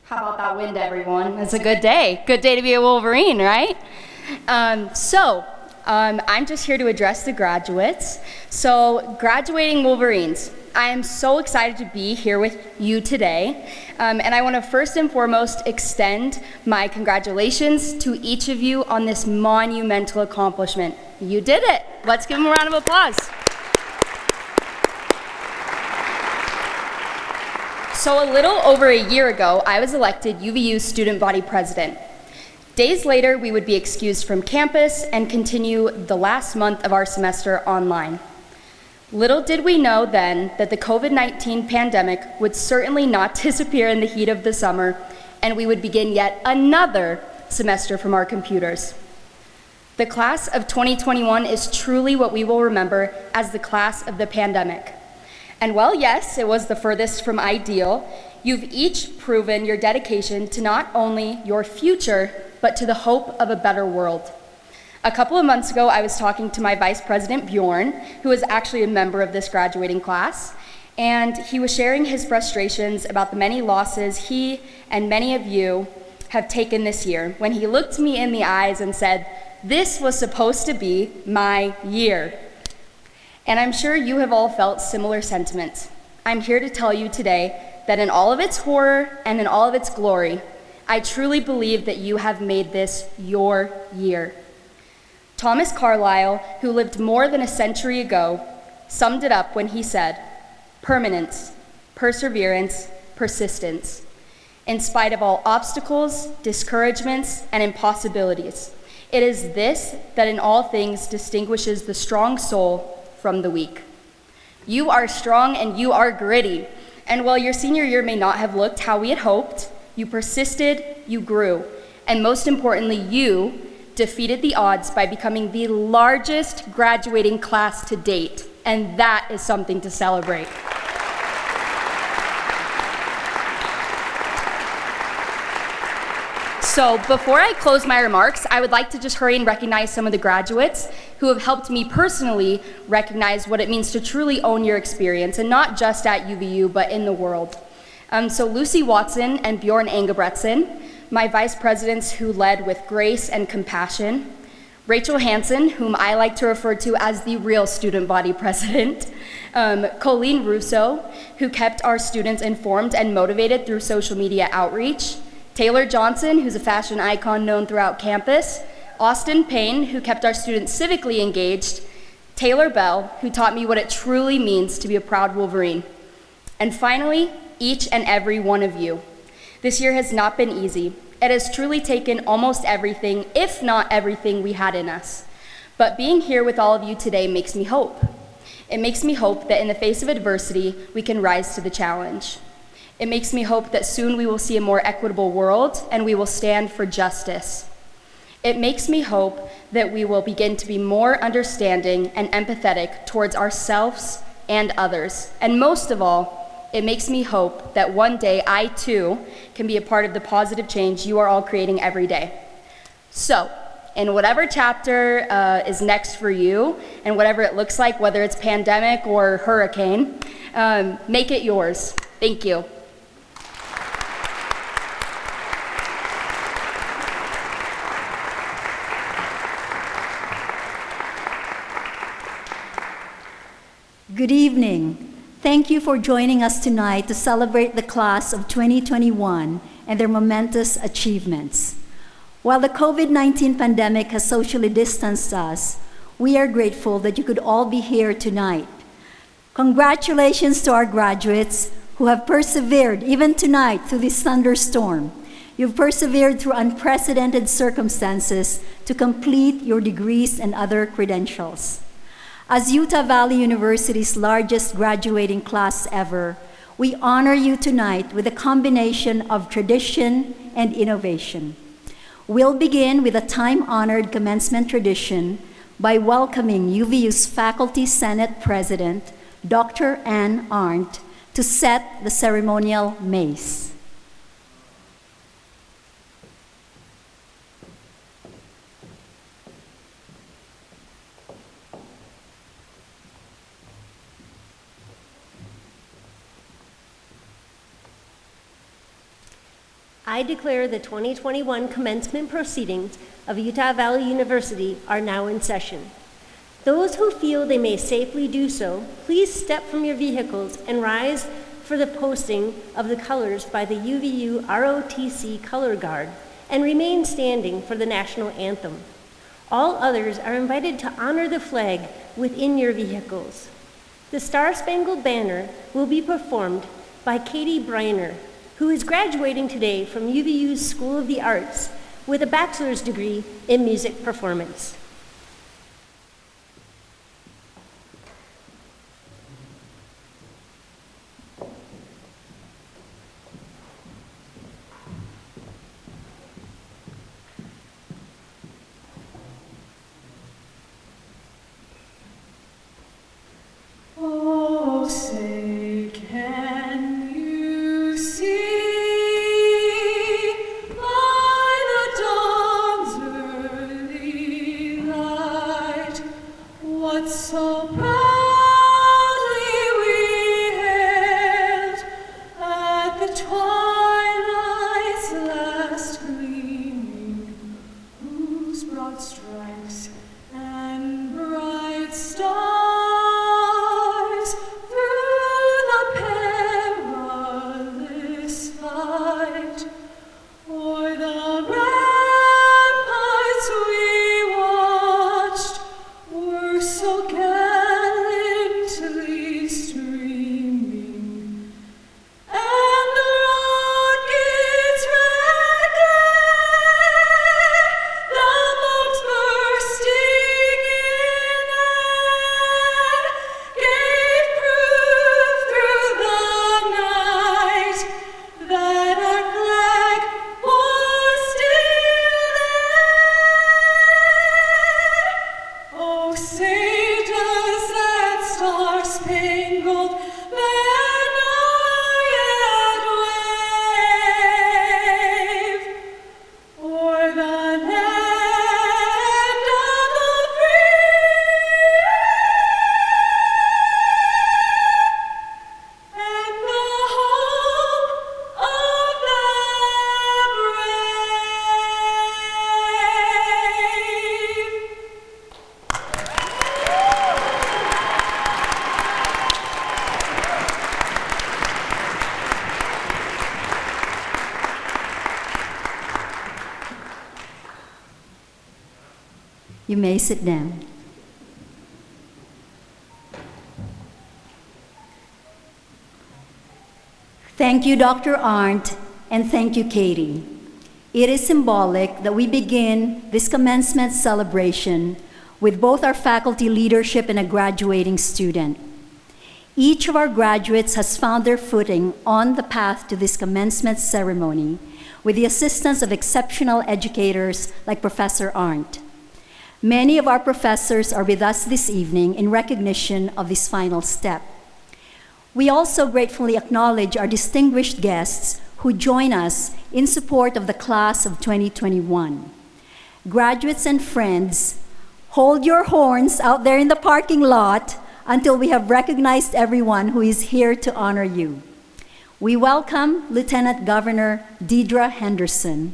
How about that wind, everyone? It's a good day. Good day to be a Wolverine, right? I'm just here to address the graduates. So, graduating Wolverines, I am so excited to be here with you today. And I want to first and foremost extend my congratulations to each of you on this monumental accomplishment. You did it. Let's give them a round of applause. So a little over a year ago, I was elected UVU's student body president. Days later, we would be excused from campus and continue the last month of our semester online. Little did we know then that the COVID-19 pandemic would certainly not disappear in the heat of the summer, and we would begin yet another semester from our computers. The class of 2021 is truly what we will remember as the class of the pandemic. And while yes, it was the furthest from ideal, you've each proven your dedication to not only your future, but to the hope of a better world. A couple of months ago, I was talking to my vice president, Bjorn, who is actually a member of this graduating class, and he was sharing his frustrations about the many losses he and many of you have taken this year when he looked me in the eyes and said, "This was supposed to be my year." And I'm sure you have all felt similar sentiments. I'm here to tell you today that in all of its horror and in all of its glory, I truly believe that you have made this your year. Thomas Carlyle, who lived more than a century ago, summed it up when he said, "Permanence, perseverance, persistence. In spite of all obstacles, discouragements, and impossibilities, it is this that in all things distinguishes the strong soul from the weak." You are strong and you are gritty. And while your senior year may not have looked how we had hoped, you persisted, you grew, and most importantly, you defeated the odds by becoming the largest graduating class to date. And that is something to celebrate. So before I close my remarks, I would like to just hurry and recognize some of the graduates who have helped me personally recognize what it means to truly own your experience, and not just at UVU, but in the world. So Lucy Watson and Bjorn Engebretsen, my vice presidents who led with grace and compassion. Rachel Hansen, whom I like to refer to as the real student body president. Colleen Russo, who kept our students informed and motivated through social media outreach. Taylor Johnson, who's a fashion icon known throughout campus. Austin Payne, who kept our students civically engaged. Taylor Bell, who taught me what it truly means to be a proud Wolverine. And finally, each and every one of you. This year has not been easy. It has truly taken almost everything, if not everything, we had in us. But being here with all of you today makes me hope. It makes me hope that in the face of adversity, we can rise to the challenge. It makes me hope that soon we will see a more equitable world and we will stand for justice. It makes me hope that we will begin to be more understanding and empathetic towards ourselves and others. And most of all, it makes me hope that one day I too can be a part of the positive change you are all creating every day. So, in whatever chapter is next for you, and whatever it looks like, whether it's pandemic or hurricane, make it yours. Thank you. Good evening. Thank you for joining us tonight to celebrate the class of 2021 and their momentous achievements. While the COVID-19 pandemic has socially distanced us, we are grateful that you could all be here tonight. Congratulations to our graduates who have persevered even tonight through this thunderstorm. You've persevered through unprecedented circumstances to complete your degrees and other credentials. As Utah Valley University's largest graduating class ever, we honor you tonight with a combination of tradition and innovation. We'll begin with a time-honored commencement tradition by welcoming UVU's Faculty Senate President, Dr. Ann Arndt, to set the ceremonial mace. I declare the 2021 commencement proceedings of Utah Valley University are now in session. Those who feel they may safely do so, please step from your vehicles and rise for the posting of the colors by the UVU ROTC Color Guard and remain standing for the national anthem. All others are invited to honor the flag within your vehicles. The Star-Spangled Banner will be performed by Katie Briner, who is graduating today from UVU's School of the Arts with a bachelor's degree in music performance. Oh, say, can you see by the dawn's early light what so proudly we hailed at the twilight's last gleaming, whose broad stripes and bright stars You may sit down. Thank you, Dr. Arndt, and thank you, Katie. It is symbolic that we begin this commencement celebration with both our faculty leadership and a graduating student. Each of our graduates has found their footing on the path to this commencement ceremony with the assistance of exceptional educators like Professor Arndt. Many of our professors are with us this evening in recognition of this final step. We also gratefully acknowledge our distinguished guests who join us in support of the class of 2021. Graduates and friends, hold your horns out there in the parking lot until we have recognized everyone who is here to honor you. We welcome Lieutenant Governor Deidre Henderson,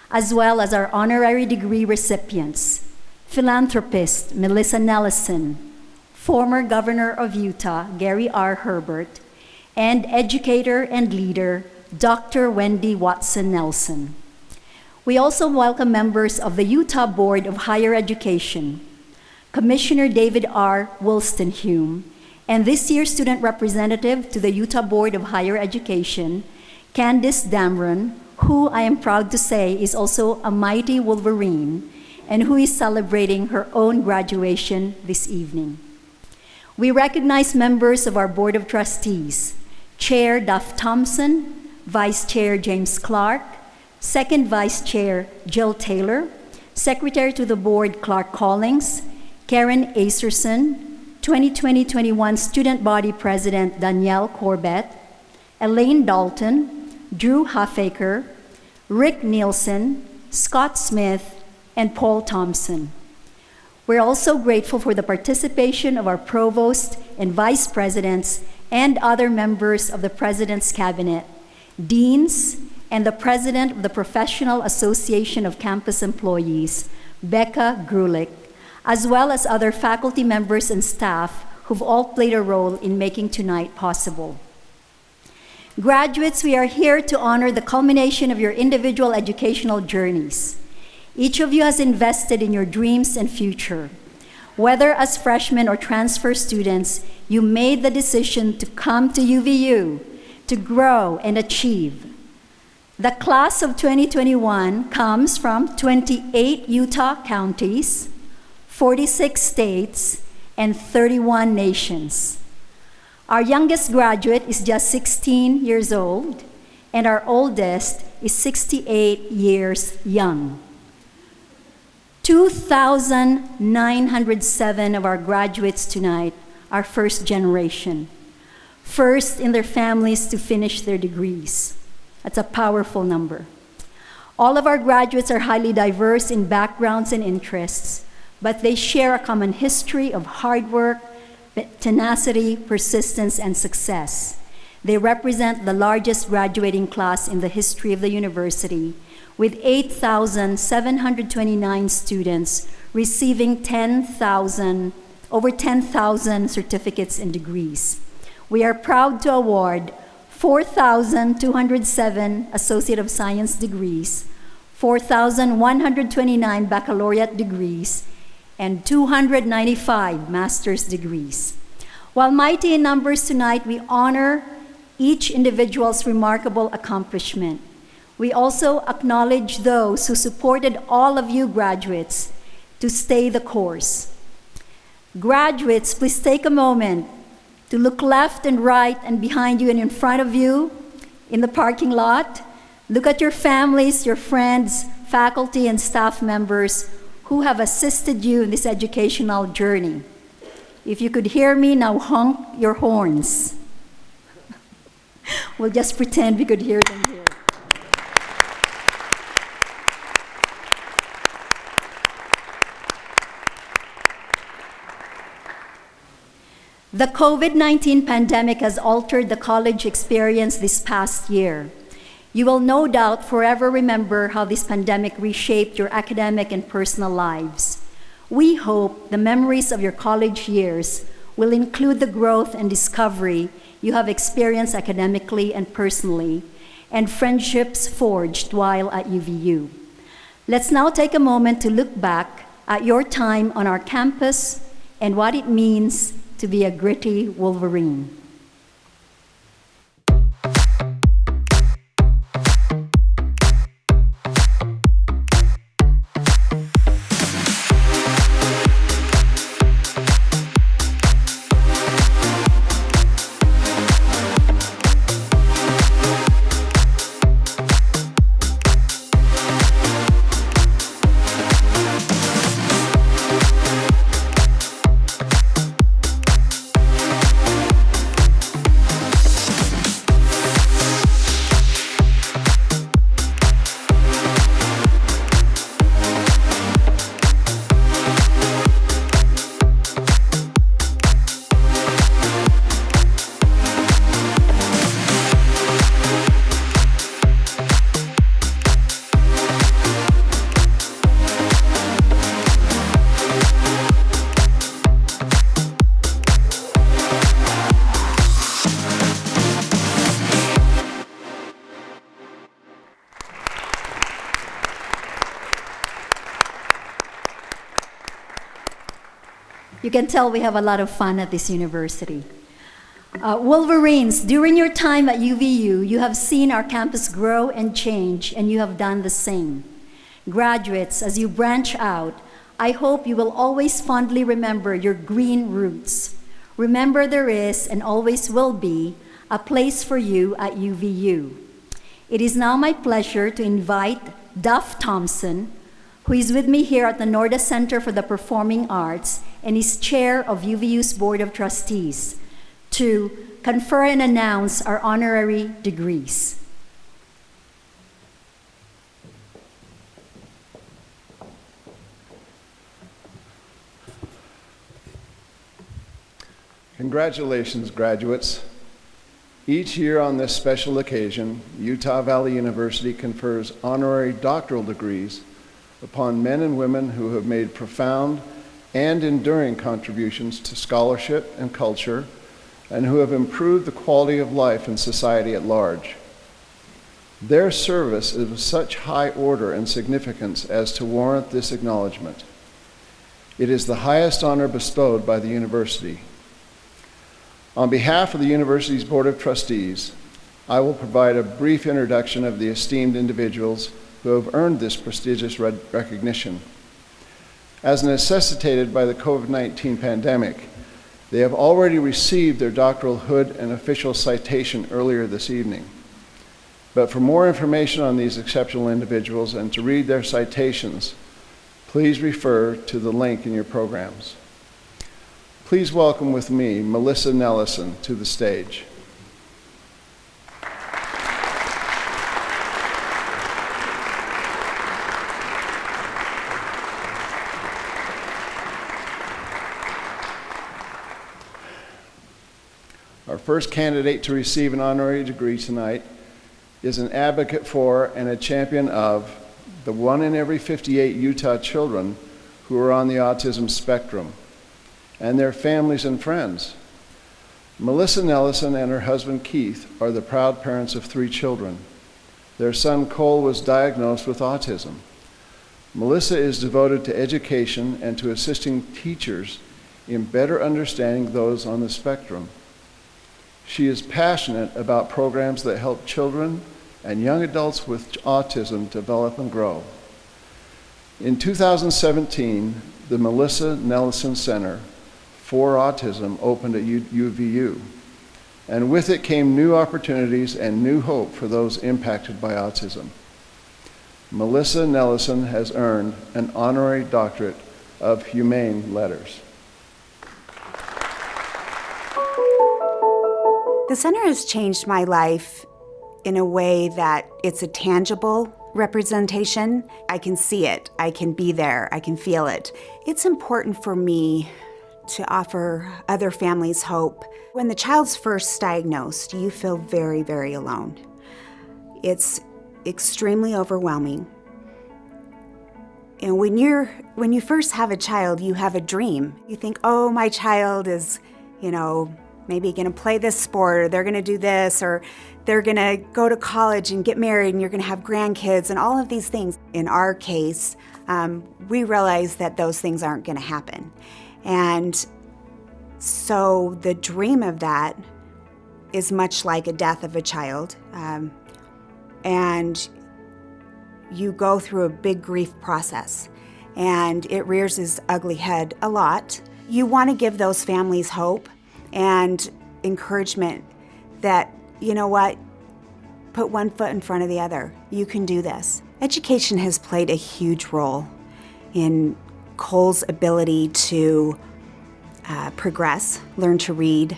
as well as our honorary degree recipients, philanthropist Melissa Nelson, former Governor of Utah, Gary R. Herbert, and educator and leader, Dr. Wendy Watson Nelson. We also welcome members of the Utah Board of Higher Education, Commissioner David R. Woolstenhume, and this year's student representative to the Utah Board of Higher Education, Candice Damron, who I am proud to say is also a mighty Wolverine and who is celebrating her own graduation this evening. We recognize members of our Board of Trustees, Chair Duff Thompson, Vice Chair James Clark, Second Vice Chair Jill Taylor, Secretary to the Board Clark Collings, Karen Acerson, 2020-21 Student Body President Danielle Corbett, Elaine Dalton, Drew Huffaker, Rick Nielsen, Scott Smith, and Paul Thompson. We're also grateful for the participation of our provost and vice presidents and other members of the President's Cabinet, deans, and the president of the Professional Association of Campus Employees, Becca Grulich, as well as other faculty members and staff who've all played a role in making tonight possible. Graduates, we are here to honor the culmination of your individual educational journeys. Each of you has invested in your dreams and future. Whether as freshmen or transfer students, you made the decision to come to UVU to grow and achieve. The class of 2021 comes from 28 Utah counties, 46 states, and 31 nations. Our youngest graduate is just 16 years old, and our oldest is 68 years young. 2,907 of our graduates tonight are first generation, first in their families to finish their degrees. That's a powerful number. All of our graduates are highly diverse in backgrounds and interests, but they share a common history of hard work, tenacity, persistence, and success. They represent the largest graduating class in the history of the university, with 8,729 students receiving over 10,000 certificates and degrees. We are proud to award 4,207 Associate of Science degrees, 4,129 baccalaureate degrees, and 295 master's degrees. While mighty in numbers tonight, we honor each individual's remarkable accomplishment. We also acknowledge those who supported all of you graduates to stay the course. Graduates, please take a moment to look left and right and behind you and in front of you in the parking lot. Look at your families, your friends, faculty, and staff members who have assisted you in this educational journey. If you could hear me, now honk your horns. We'll just pretend we could hear them here. The COVID-19 pandemic has altered the college experience this past year. You will no doubt forever remember how this pandemic reshaped your academic and personal lives. We hope the memories of your college years will include the growth and discovery you have experienced academically and personally, and friendships forged while at UVU. Let's now take a moment to look back at your time on our campus and what it means to be a gritty Wolverine. You can tell we have a lot of fun at this university. Wolverines, during your time at UVU, you have seen our campus grow and change, and you have done the same. Graduates, as you branch out, I hope you will always fondly remember your green roots. Remember there is, and always will be, a place for you at UVU. It is now my pleasure to invite Duff Thompson, who is with me here at the Norda Center for the Performing Arts and is chair of UVU's Board of Trustees, to confer and announce our honorary degrees. Congratulations, graduates. Each year on this special occasion, Utah Valley University confers honorary doctoral degrees upon men and women who have made profound and enduring contributions to scholarship and culture, and who have improved the quality of life in society at large. Their service is of such high order and significance as to warrant this acknowledgement. It is the highest honor bestowed by the university. On behalf of the university's Board of Trustees, I will provide a brief introduction of the esteemed individuals who have earned this prestigious recognition. As necessitated by the COVID-19 pandemic, they have already received their doctoral hood and official citation earlier this evening. But for more information on these exceptional individuals and to read their citations, please refer to the link in your programs. Please welcome with me Melissa Nelson to the stage. Our first candidate to receive an honorary degree tonight is an advocate for and a champion of the 1 in every 58 Utah children who are on the autism spectrum, and their families and friends. Melissa Nelson and her husband Keith are the proud parents of 3 children. Their son Cole was diagnosed with autism. Melissa is devoted to education and to assisting teachers in better understanding those on the spectrum. She is passionate about programs that help children and young adults with autism develop and grow. In 2017, the Melissa Nelson Center for Autism opened at UVU, and with it came new opportunities and new hope for those impacted by autism. Melissa Nelson has earned an honorary doctorate of humane letters. The center has changed my life in a way that it's a tangible representation. I can see it, I can be there, I can feel it. It's important for me to offer other families hope. When the child's first diagnosed, you feel very, very alone. It's extremely overwhelming. And when you first have a child, you have a dream. You think, oh, my child is, maybe going to play this sport, or they're going to do this, or they're going to go to college and get married, and you're going to have grandkids, and all of these things. In our case, we realize that those things aren't going to happen. And so the dream of that is much like a death of a child. And you go through a big grief process, and it rears its ugly head a lot. You want to give those families hope and encouragement that, you know what, put one foot in front of the other. You can do this. Education has played a huge role in Cole's ability to progress, learn to read,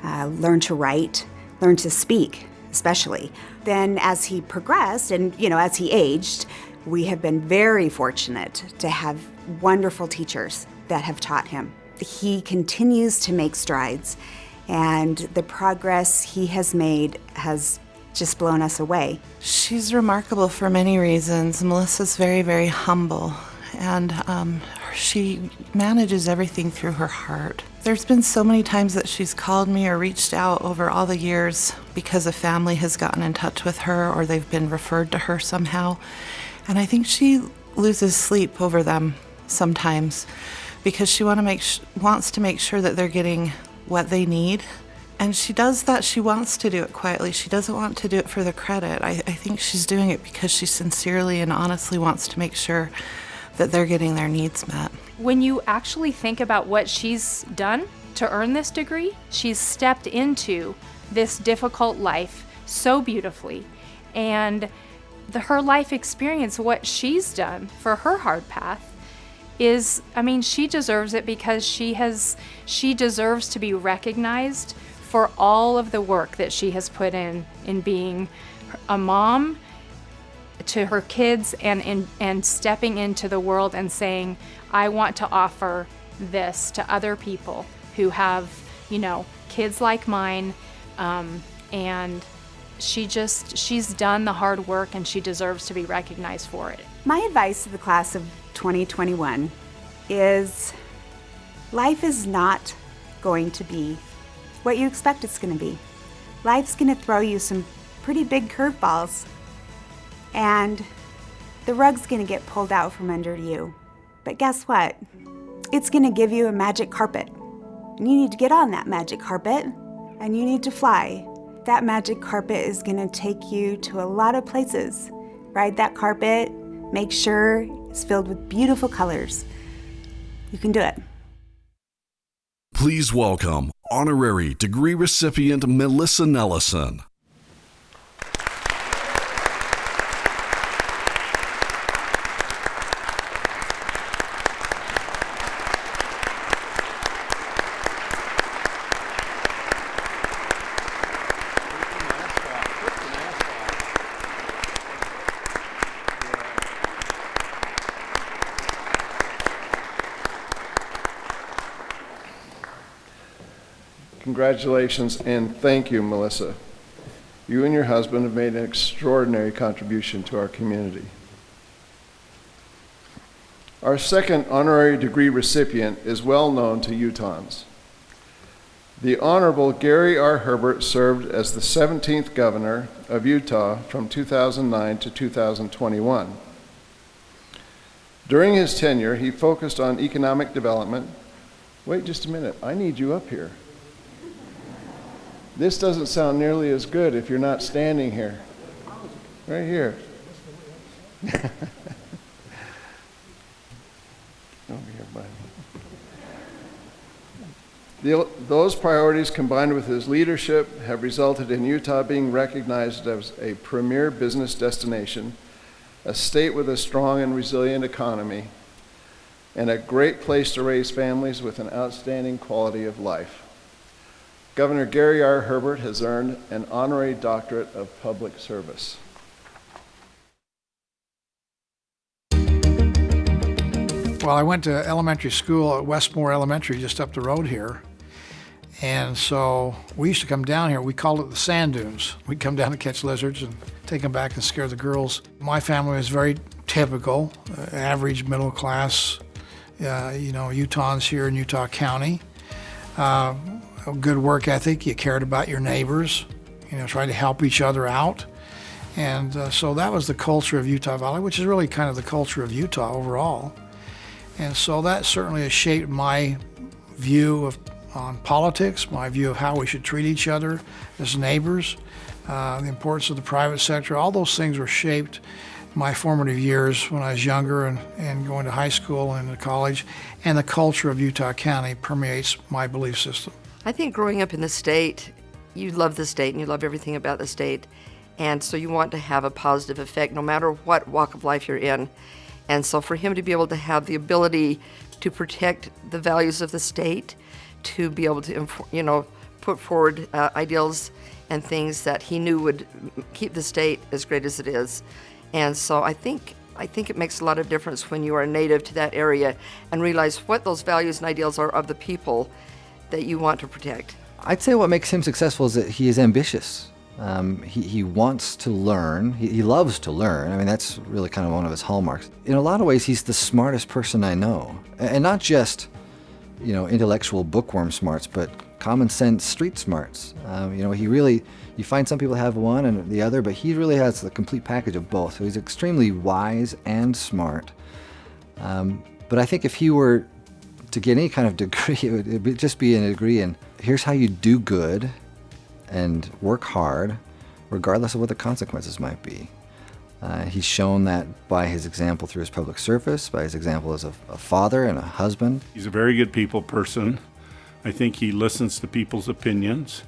learn to write, learn to speak, especially. Then as he progressed and, as he aged, we have been very fortunate to have wonderful teachers that have taught him. He continues to make strides, and the progress he has made has just blown us away. She's remarkable for many reasons. Melissa's very, very humble, and she manages everything through her heart. There's been so many times that she's called me or reached out over all the years because a family has gotten in touch with her or they've been referred to her somehow, and I think she loses sleep over them sometimes, because she wants to make sure that they're getting what they need. And she does that. She wants to do it quietly. She doesn't want to do it for the credit. I think she's doing it because she sincerely and honestly wants to make sure that they're getting their needs met. When you actually think about what she's done to earn this degree, she's stepped into this difficult life so beautifully. And her life experience, what she's done for her hard path, is, she deserves it, because she deserves to be recognized for all of the work that she has put in being a mom to her kids and stepping into the world and saying, I want to offer this to other people who have, kids like mine, and she's done the hard work and she deserves to be recognized for it. My advice to the class of 2021 is life is not going to be what you expect it's going to be. Life's going to throw you some pretty big curveballs, and the rug's going to get pulled out from under you. But guess what? It's going to give you a magic carpet. And you need to get on that magic carpet, and you need to fly. That magic carpet is going to take you to a lot of places. Ride that carpet, make sure it's filled with beautiful colors. You can do it. Please welcome honorary degree recipient Melissa Nelson. Congratulations and thank you, Melissa. You and your husband have made an extraordinary contribution to our community. Our second honorary degree recipient is well known to Utahns. The Honorable Gary R. Herbert served as the 17th governor of Utah from 2009 to 2021. During his tenure, he focused on economic development. Wait just a minute, I need you up here. This doesn't sound nearly as good if you're not standing here. Right here. Over here, buddy. Those priorities, combined with his leadership, have resulted in Utah being recognized as a premier business destination, a state with a strong and resilient economy, and a great place to raise families with an outstanding quality of life. Governor Gary R. Herbert has earned an honorary doctorate of public service. Well, I went to elementary school at Westmore Elementary just up the road here. And so we used to come down here. We called it the sand dunes. We'd come down to catch lizards and take them back and scare the girls. My family was very typical, average middle class, Utahns here in Utah County. A good work ethic, you cared about your neighbors, tried to help each other out. And so that was the culture of Utah Valley, which is really kind of the culture of Utah overall. And so that certainly has shaped my view on politics, my view of how we should treat each other as neighbors, the importance of the private sector. All those things were shaped my formative years when I was younger and going to high school and to college. And the culture of Utah County permeates my belief system. I think growing up in the state, you love the state and you love everything about the state. And so you want to have a positive effect no matter what walk of life you're in. And so for him to be able to have the ability to protect the values of the state, to be able to, put forward ideals and things that he knew would keep the state as great as it is. And so I think it makes a lot of difference when you are native to that area and realize what those values and ideals are of the people that you want to protect. I'd say what makes him successful is that he is ambitious. He wants to learn. He loves to learn. I mean, that's really kind of one of his hallmarks. In a lot of ways, he's the smartest person I know. And not just, intellectual bookworm smarts, but common sense street smarts. You find some people have one and the other, but he really has the complete package of both. So he's extremely wise and smart. But I think if he were to get any kind of degree, it would just be a degree in here's how you do good and work hard, regardless of what the consequences might be. He's shown that by his example through his public service, by his example as a father and a husband. He's a very good people person. I think he listens to people's opinions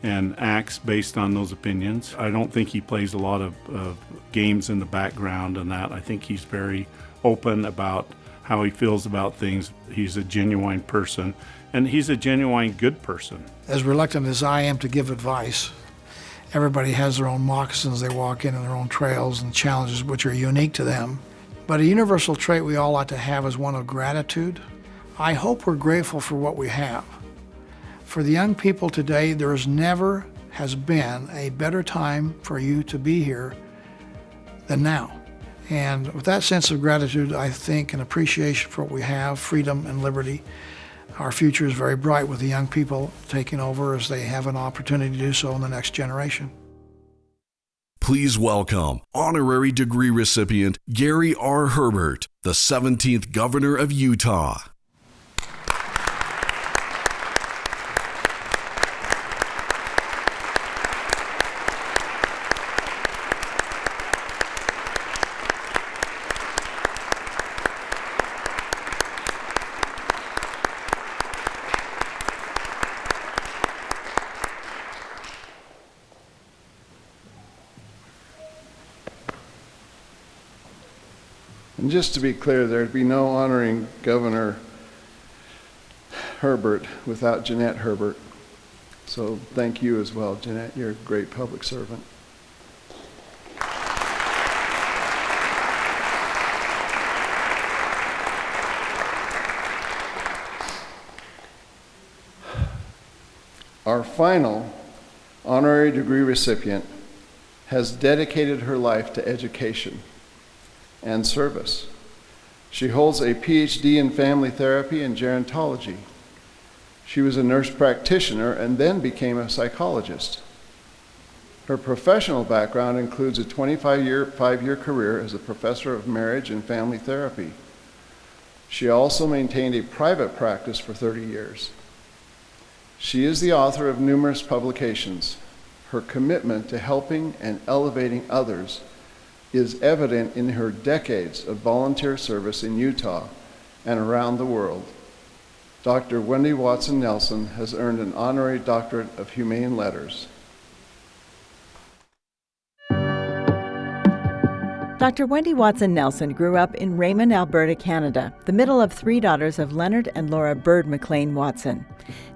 and acts based on those opinions. I don't think he plays a lot of games in the background and that. I think he's very open about how he feels about things. He's a genuine person, and he's a genuine good person. As reluctant as I am to give advice, everybody has their own moccasins they walk in and their own trails and challenges which are unique to them. But a universal trait we all ought to have is one of gratitude. I hope we're grateful for what we have. For the young people today, there has never has been a better time for you to be here than now. And with that sense of gratitude, I think, and appreciation for what we have, freedom and liberty, our future is very bright with the young people taking over as they have an opportunity to do so in the next generation. Please welcome honorary degree recipient Gary R. Herbert, the 17th Governor of Utah. And just to be clear, there'd be no honoring Governor Herbert without Jeanette Herbert. So thank you as well, Jeanette. You're a great public servant. Our final honorary degree recipient has dedicated her life to education and service. She holds a PhD in family therapy and gerontology. She was a nurse practitioner and then became a psychologist. Her professional background includes a 25-year career as a professor of marriage and family therapy. She also maintained a private practice for 30 years. She is the author of numerous publications. Her commitment to helping and elevating others is evident in her decades of volunteer service in Utah and around the world. Dr. Wendy Watson Nelson has earned an honorary doctorate of humane letters. Dr. Wendy Watson Nelson grew up in Raymond, Alberta, Canada, the middle of three daughters of Leonard and Laura Bird McLean Watson.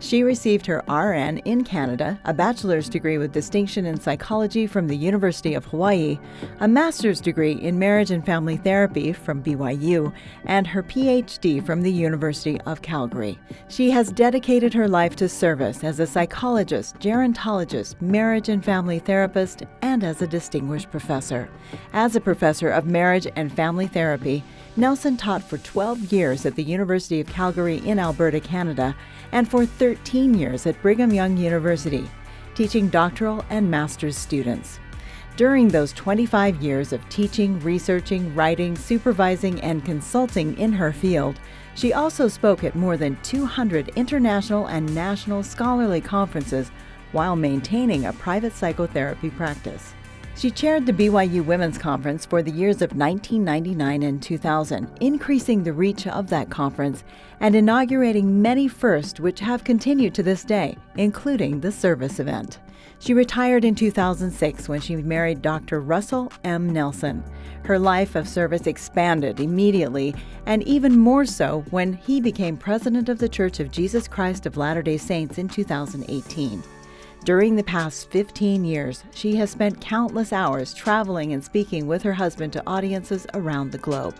She received her RN in Canada, a bachelor's degree with distinction in psychology from the University of Hawaii, a master's degree in marriage and family therapy from BYU, and her PhD from the University of Calgary. She has dedicated her life to service as a psychologist, gerontologist, marriage and family therapist, and as a distinguished professor. As a professor of marriage and family therapy, Nelson taught for 12 years at the University of Calgary in Alberta, Canada, and for 13 years at Brigham Young University, teaching doctoral and master's students. During those 25 years of teaching, researching, writing, supervising, and consulting in her field, she also spoke at more than 200 international and national scholarly conferences while maintaining a private psychotherapy practice. She chaired the BYU Women's Conference for the years of 1999 and 2000, increasing the reach of that conference and inaugurating many firsts which have continued to this day, including the service event. She retired in 2006 when she married Dr. Russell M. Nelson. Her life of service expanded immediately, and even more so when he became president of the Church of Jesus Christ of Latter-day Saints in 2018. During the past 15 years, she has spent countless hours traveling and speaking with her husband to audiences around the globe.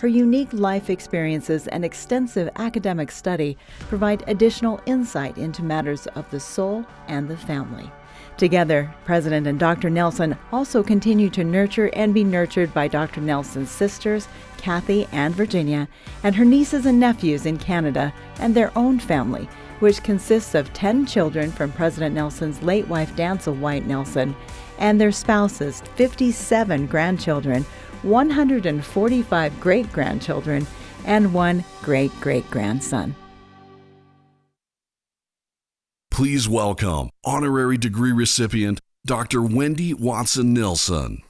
Her unique life experiences and extensive academic study provide additional insight into matters of the soul and the family. Together, President and Dr. Nelson also continue to nurture and be nurtured by Dr. Nelson's sisters, Kathy and Virginia, and her nieces and nephews in Canada, and their own family, which consists of 10 children from President Nelson's late wife, Dancel White Nelson, and their spouses, 57 grandchildren, 145 great-grandchildren, and one great-great-grandson. Please welcome honorary degree recipient Dr. Wendy Watson Nelson.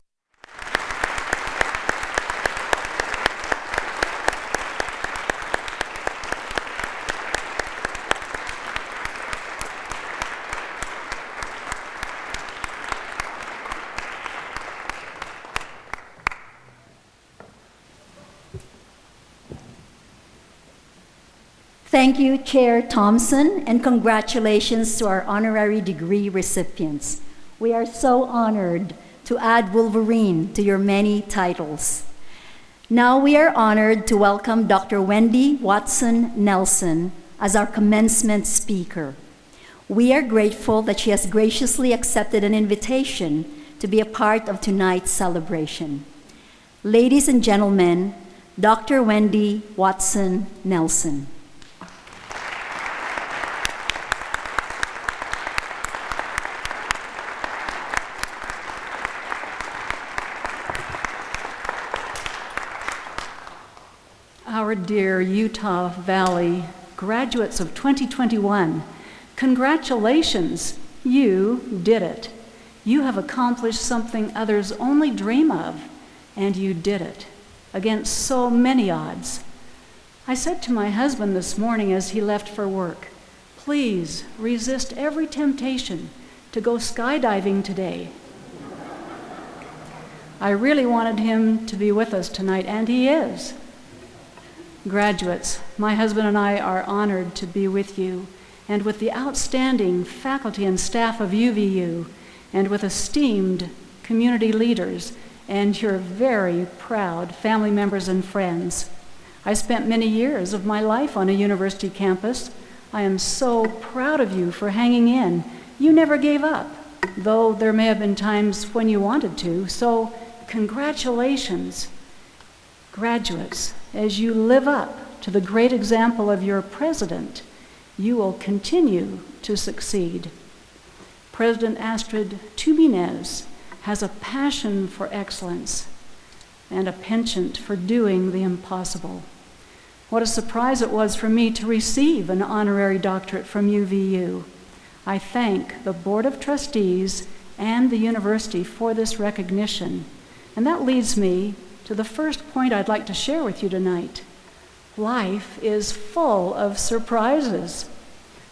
Thank you, Chair Thompson, and congratulations to our honorary degree recipients. We are so honored to add Wolverine to your many titles. Now we are honored to welcome Dr. Wendy Watson Nelson as our commencement speaker. We are grateful that she has graciously accepted an invitation to be a part of tonight's celebration. Ladies and gentlemen, Dr. Wendy Watson Nelson. Our dear Utah Valley graduates of 2021, congratulations, you did it. You have accomplished something others only dream of, and you did it, against so many odds. I said to my husband this morning as he left for work, please resist every temptation to go skydiving today. I really wanted him to be with us tonight, and he is. Graduates, my husband and I are honored to be with you and with the outstanding faculty and staff of UVU and with esteemed community leaders and your very proud family members and friends. I spent many years of my life on a university campus. I am so proud of you for hanging in. You never gave up, though there may have been times when you wanted to, so congratulations. Graduates, as you live up to the great example of your president, you will continue to succeed. President Astrid Tubinez has a passion for excellence and a penchant for doing the impossible. What a surprise it was for me to receive an honorary doctorate from UVU. I thank the Board of Trustees and the university for this recognition. And that leads me to the first point I'd like to share with you tonight. Life is full of surprises.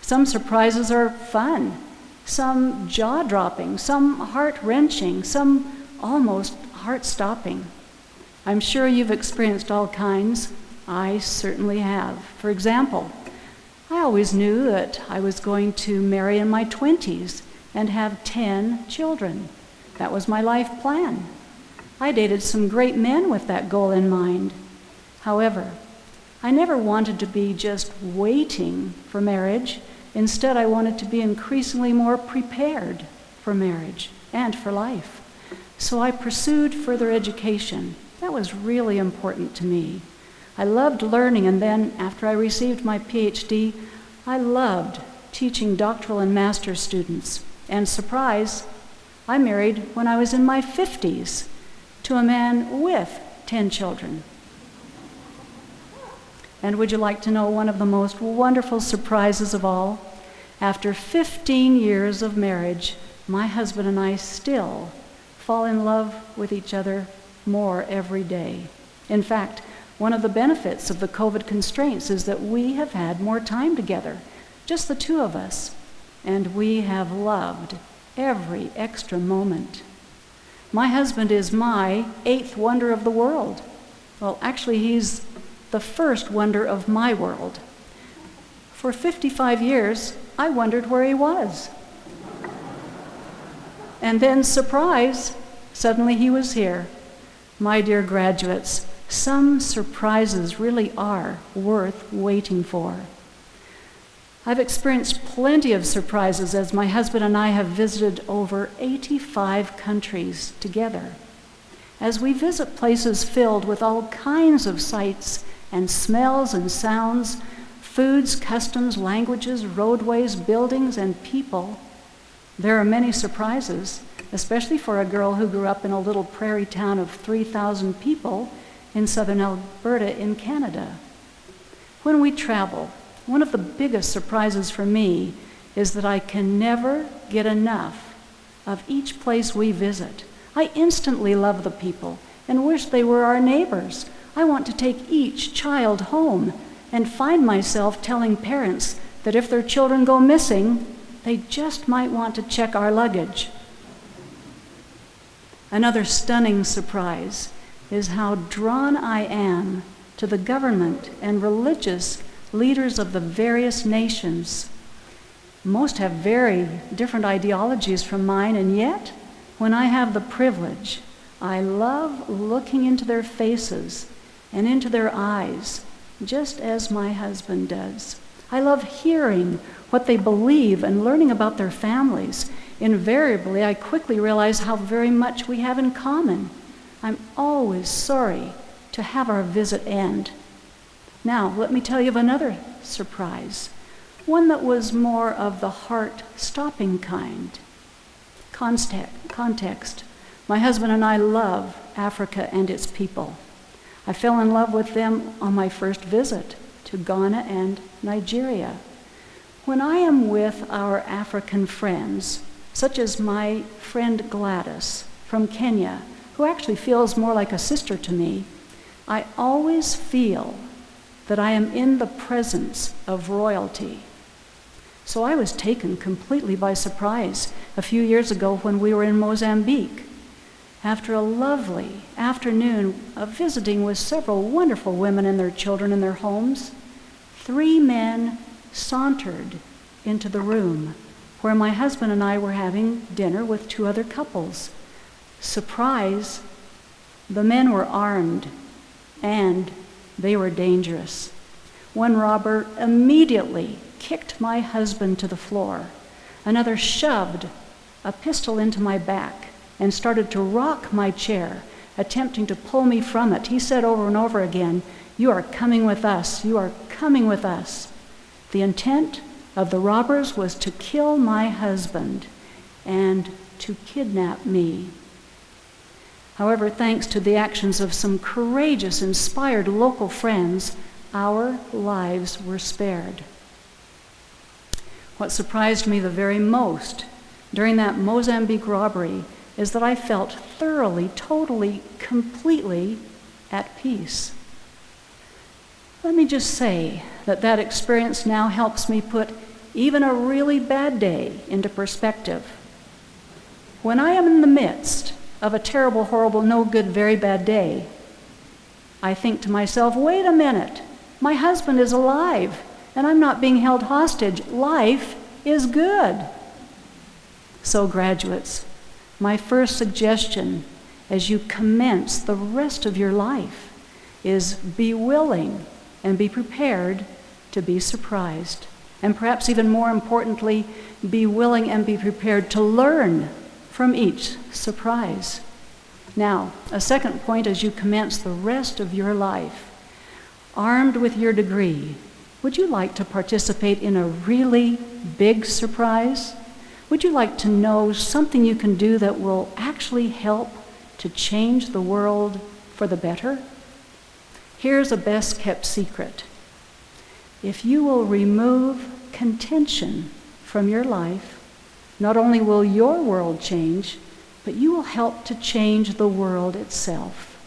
Some surprises are fun, some jaw-dropping, some heart-wrenching, some almost heart-stopping. I'm sure you've experienced all kinds. I certainly have. For example, I always knew that I was going to marry in my 20s and have 10 children. That was my life plan. I dated some great men with that goal in mind. However, I never wanted to be just waiting for marriage. Instead, I wanted to be increasingly more prepared for marriage and for life. So I pursued further education. That was really important to me. I loved learning, and then after I received my PhD, I loved teaching doctoral and master's students. And surprise, I married when I was in my 50s to a man with 10 children. And would you like to know one of the most wonderful surprises of all? After 15 years of marriage, my husband and I still fall in love with each other more every day. In fact, one of the benefits of the COVID constraints is that we have had more time together, just the two of us, and we have loved every extra moment. My husband is my 8th wonder of the world. Well, actually, he's the first wonder of my world. For 55 years, I wondered where he was. And then, surprise, suddenly he was here. My dear graduates, some surprises really are worth waiting for. I've experienced plenty of surprises as my husband and I have visited over 85 countries together. As we visit places filled with all kinds of sights and smells and sounds, foods, customs, languages, roadways, buildings, and people, there are many surprises, especially for a girl who grew up in a little prairie town of 3,000 people in southern Alberta in Canada. When we travel, one of the biggest surprises for me is that I can never get enough of each place we visit. I instantly love the people and wish they were our neighbors. I want to take each child home and find myself telling parents that if their children go missing, they just might want to check our luggage. Another stunning surprise is how drawn I am to the government and religious leaders of the various nations. Most have very different ideologies from mine, and yet, when I have the privilege, I love looking into their faces and into their eyes, just as my husband does. I love hearing what they believe and learning about their families. Invariably, I quickly realize how very much we have in common. I'm always sorry to have our visit end. Now, let me tell you of another surprise, one that was more of the heart-stopping kind. Context. My husband and I love Africa and its people. I fell in love with them on my first visit to Ghana and Nigeria. When I am with our African friends, such as my friend Gladys from Kenya, who actually feels more like a sister to me, I always feel that I am in the presence of royalty. So I was taken completely by surprise a few years ago when we were in Mozambique. After a lovely afternoon of visiting with several wonderful women and their children in their homes, 3 men sauntered into the room where my husband and I were having dinner with 2 other couples. Surprise, the men were armed and they were dangerous. One robber immediately kicked my husband to the floor. Another shoved a pistol into my back and started to rock my chair, attempting to pull me from it. He said over and over again, "You are coming with us, you are coming with us." The intent of the robbers was to kill my husband and to kidnap me. However, thanks to the actions of some courageous, inspired local friends, our lives were spared. What surprised me the very most during that Mozambique robbery is that I felt thoroughly, totally, completely at peace. Let me just say that that experience now helps me put even a really bad day into perspective. When I am in the midst of a terrible, horrible, no good, very bad day, I think to myself, wait a minute, my husband is alive and I'm not being held hostage. Life is good. So graduates, my first suggestion as you commence the rest of your life is be willing and be prepared to be surprised. And perhaps even more importantly, be willing and be prepared to learn from each surprise. Now, a second point as you commence the rest of your life, armed with your degree, would you like to participate in a really big surprise? Would you like to know something you can do that will actually help to change the world for the better? Here's a best-kept secret. If you will remove contention from your life, not only will your world change, but you will help to change the world itself.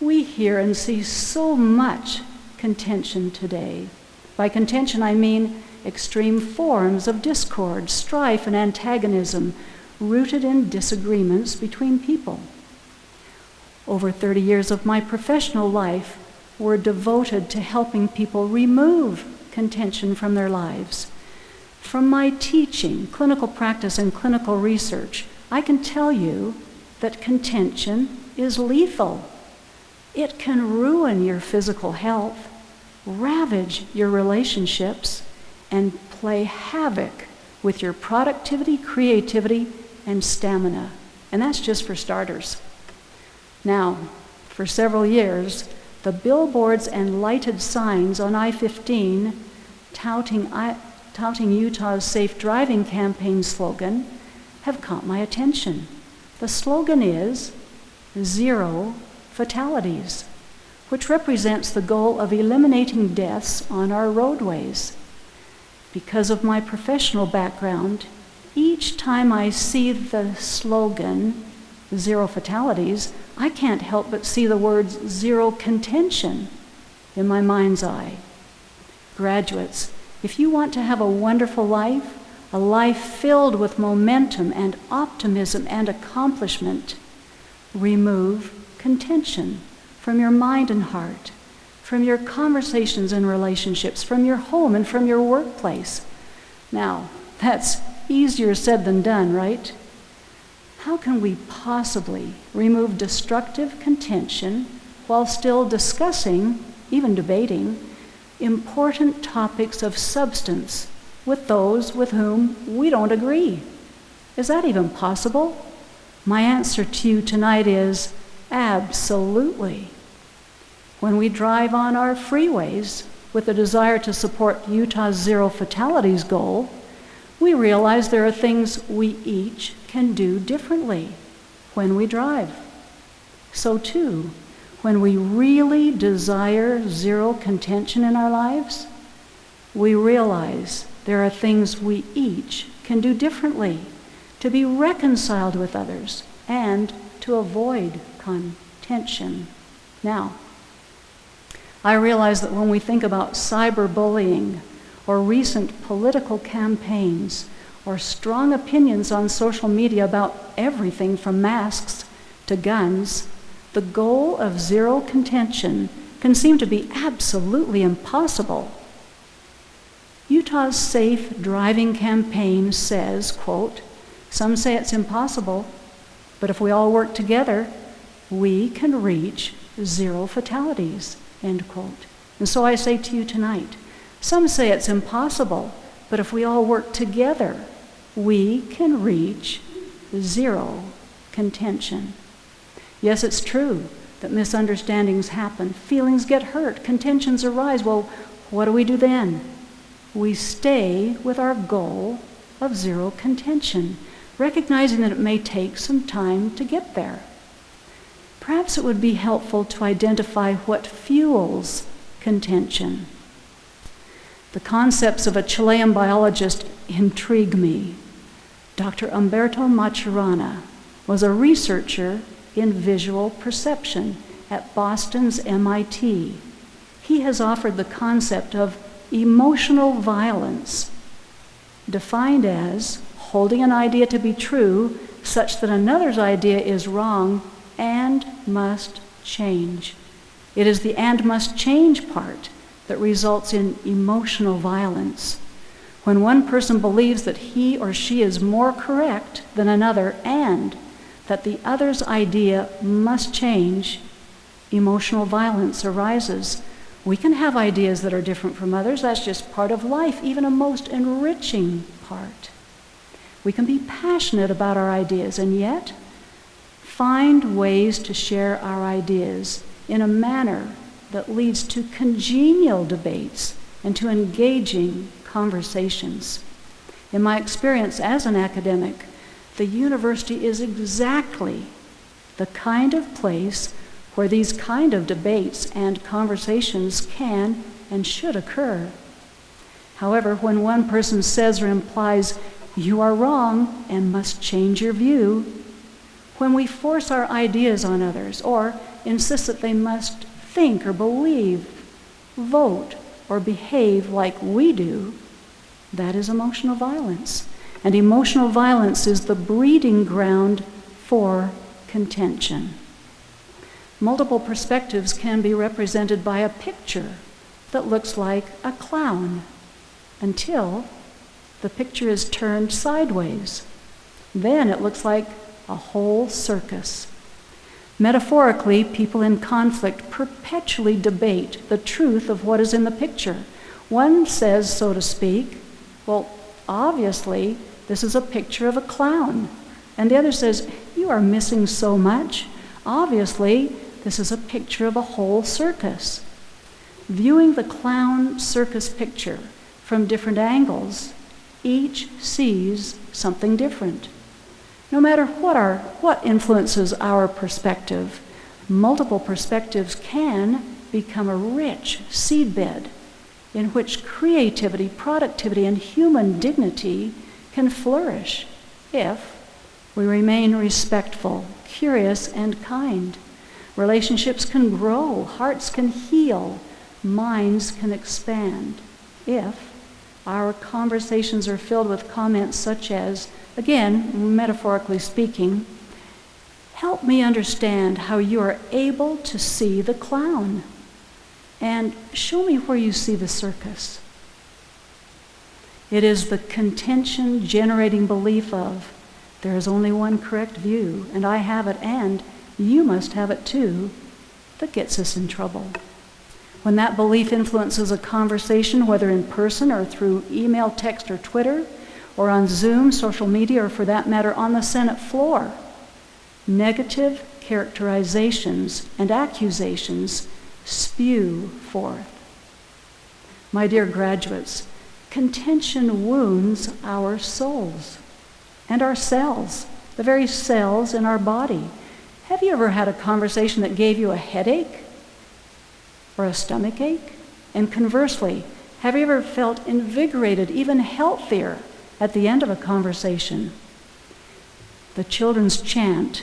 We hear and see so much contention today. By contention, I mean extreme forms of discord, strife, and antagonism rooted in disagreements between people. Over 30 years of my professional life were devoted to helping people remove contention from their lives. From my teaching, clinical practice, and clinical research, I can tell you that contention is lethal. It can ruin your physical health, ravage your relationships, and play havoc with your productivity, creativity, and stamina. And that's just for starters. Now, for several years, the billboards and lighted signs on I-15 touting Utah's Safe Driving Campaign slogan have caught my attention. The slogan is 0 fatalities, which represents the goal of eliminating deaths on our roadways. Because of my professional background, each time I see the slogan 0 fatalities, I can't help but see the words 0 contention in my mind's eye. Graduates, if you want to have a wonderful life, a life filled with momentum and optimism and accomplishment, remove contention from your mind and heart, from your conversations and relationships, from your home and from your workplace. Now, that's easier said than done, right? How can we possibly remove destructive contention while still discussing, even debating, important topics of substance with those with whom we don't agree. Is that even possible? My answer to you tonight is absolutely. When we drive on our freeways with the desire to support Utah's zero fatalities goal, we realize there are things we each can do differently when we drive. So too, when we really desire zero contention in our lives, we realize there are things we each can do differently to be reconciled with others and to avoid contention. Now, I realize that when we think about cyberbullying or recent political campaigns or strong opinions on social media about everything from masks to guns, the goal of zero contention can seem to be absolutely impossible. Utah's Safe Driving Campaign says, quote, "Some say it's impossible, but if we all work together, we can reach zero fatalities," end quote. And so I say to you tonight, some say it's impossible, but if we all work together, we can reach zero contention. Yes, it's true that misunderstandings happen, feelings get hurt, contentions arise. Well, what do we do then? We stay with our goal of zero contention, recognizing that it may take some time to get there. Perhaps it would be helpful to identify what fuels contention. The concepts of a Chilean biologist intrigue me. Dr. Umberto Maturana was a researcher in visual perception at Boston's MIT. He has offered the concept of emotional violence, defined as holding an idea to be true such that another's idea is wrong and must change. It is the and must change part that results in emotional violence. When one person believes that he or she is more correct than another and that the other's idea must change, emotional violence arises. We can have ideas that are different from others. That's just part of life, even a most enriching part. We can be passionate about our ideas and yet find ways to share our ideas in a manner that leads to congenial debates and to engaging conversations. In my experience as an academic, the university is exactly the kind of place where these kind of debates and conversations can and should occur. However, when one person says or implies, "You are wrong and must change your view," when we force our ideas on others or insist that they must think or believe, vote, or behave like we do, that is emotional violence. And emotional violence is the breeding ground for contention. Multiple perspectives can be represented by a picture that looks like a clown until the picture is turned sideways. Then it looks like a whole circus. Metaphorically, people in conflict perpetually debate the truth of what is in the picture. One says, so to speak, well, obviously, this is a picture of a clown. And the other says, you are missing so much. Obviously, this is a picture of a whole circus. Viewing the clown circus picture from different angles, each sees something different. No matter what influences our perspective, multiple perspectives can become a rich seedbed in which creativity, productivity, and human dignity can flourish if we remain respectful, curious, and kind. Relationships can grow, hearts can heal, minds can expand if our conversations are filled with comments such as, again, metaphorically speaking, help me understand how you are able to see the clown, and show me where you see the circus. It is the contention-generating belief of, there is only one correct view, and I have it, and you must have it too, that gets us in trouble. when that belief influences a conversation, whether in person or through email, text, or Twitter, or on Zoom, social media, or for that matter, on the Senate floor, negative characterizations and accusations spew forth. My dear graduates, contention wounds our souls and our cells, the very cells in our body. Have you ever had a conversation that gave you a headache or a stomach ache? And conversely, have you ever felt invigorated, even healthier at the end of a conversation? The children's chant,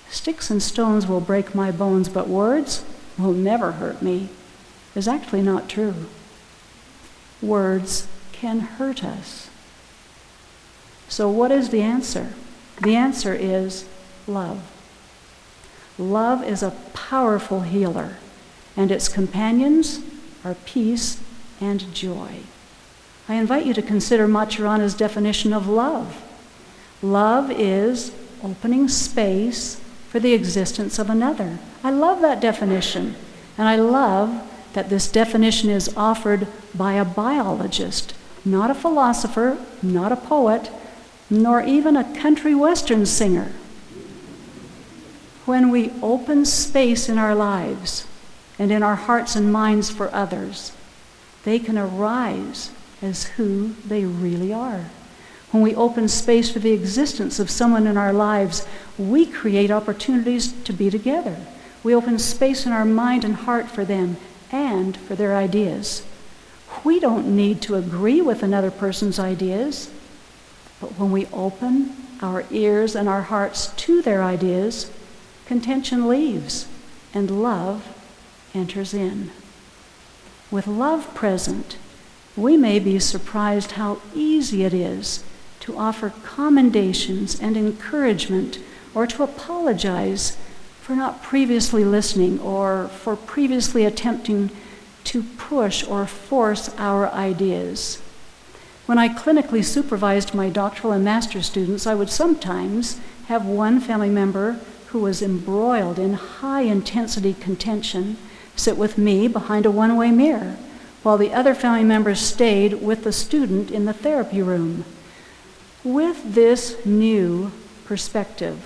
"Sticks and stones will break my bones, but words will never hurt me," is actually not true. Words can hurt us. So what is the answer? The answer is love. Love is a powerful healer, and its companions are peace and joy. I invite you to consider Maturana's definition of love. Love is opening space for the existence of another. I love that definition, and I love that this definition is offered by a biologist, not a philosopher, not a poet, nor even a country western singer. When we open space in our lives and in our hearts and minds for others, they can arise as who they really are. When we open space for the existence of someone in our lives, we create opportunities to be together. We open space in our mind and heart for them and for their ideas. We don't need to agree with another person's ideas, but when we open our ears and our hearts to their ideas, contention leaves and love enters in. With love present, we may be surprised how easy it is to offer commendations and encouragement, or to apologize for not previously listening or for previously attempting to push or force our ideas. When I clinically supervised my doctoral and master's students, I would sometimes have one family member who was embroiled in high-intensity contention sit with me behind a one-way mirror, while the other family members stayed with the student in the therapy room. With this new perspective,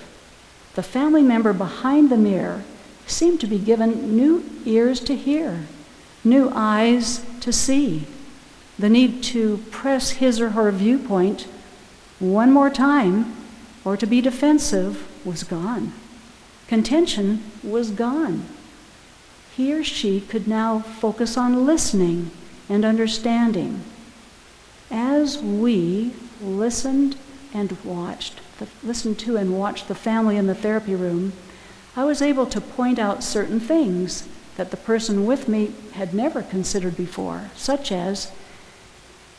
the family member behind the mirror seemed to be given new ears to hear, new eyes to see. The need to press his or her viewpoint one more time or to be defensive was gone. Contention was gone. He or she could now focus on listening and understanding. As we listened to and watched the family in the therapy room, I was able to point out certain things that the person with me had never considered before, such as,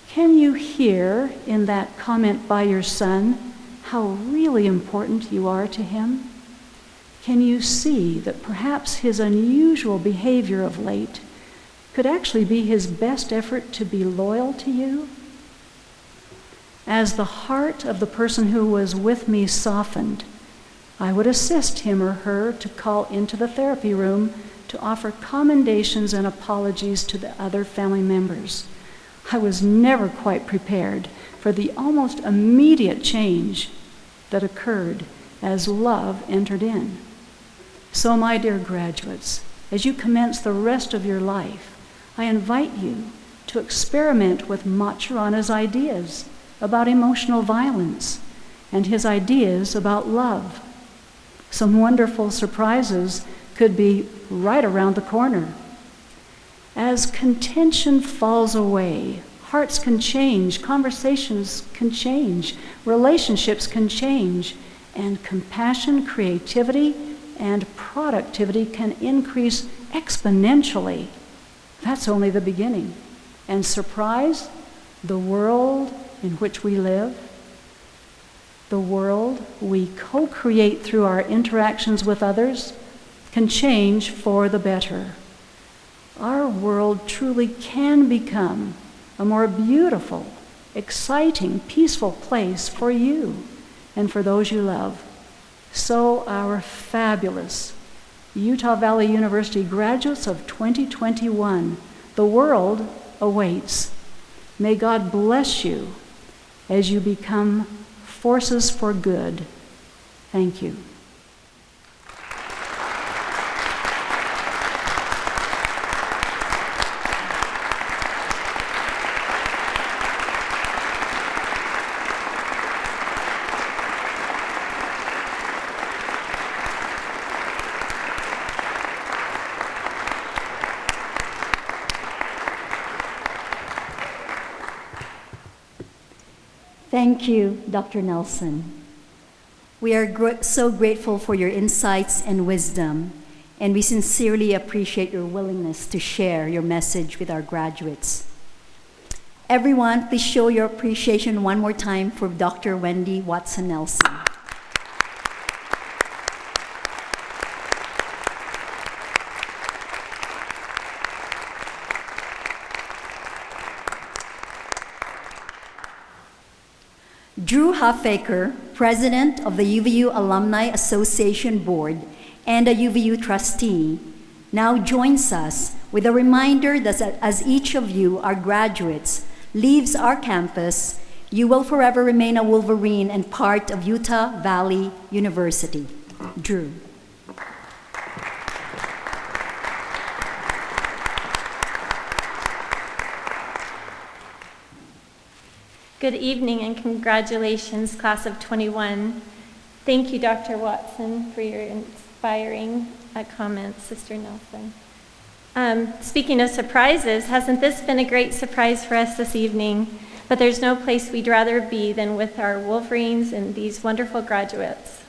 can you hear in that comment by your son how really important you are to him? Can you see that perhaps his unusual behavior of late could actually be his best effort to be loyal to you? As the heart of the person who was with me softened, I would assist him or her to call into the therapy room to offer commendations and apologies to the other family members. I was never quite prepared for the almost immediate change that occurred as love entered in. So, my dear graduates, as you commence the rest of your life, I invite you to experiment with Maturana's ideas about emotional violence and his ideas about love. Some wonderful surprises could be right around the corner. As contention falls away, hearts can change, conversations can change, relationships can change, and compassion, creativity, and productivity can increase exponentially. That's only the beginning. And surprise, the world in which we live, the world we co-create through our interactions with others, can change for the better. Our world truly can become a more beautiful, exciting, peaceful place for you and for those you love. So our fabulous, Utah Valley University graduates of 2021, the world awaits. May God bless you as you become forces for good. Thank you. Thank you, Dr. Nelson. We are so grateful for your insights and wisdom, and we sincerely appreciate your willingness to share your message with our graduates. Everyone, please show your appreciation one more time for Dr. Wendy Watson Nelson. Drew Huffaker, President of the UVU Alumni Association Board and a UVU trustee, now joins us with a reminder that as each of you, our graduates, leaves our campus, you will forever remain a Wolverine and part of Utah Valley University. Drew. Good evening and congratulations, class of 21. Thank you, Dr. Watson, for your inspiring comments, Sister Nelson. Speaking of surprises, hasn't this been a great surprise for us this evening? But there's no place we'd rather be than with our Wolverines and these wonderful graduates.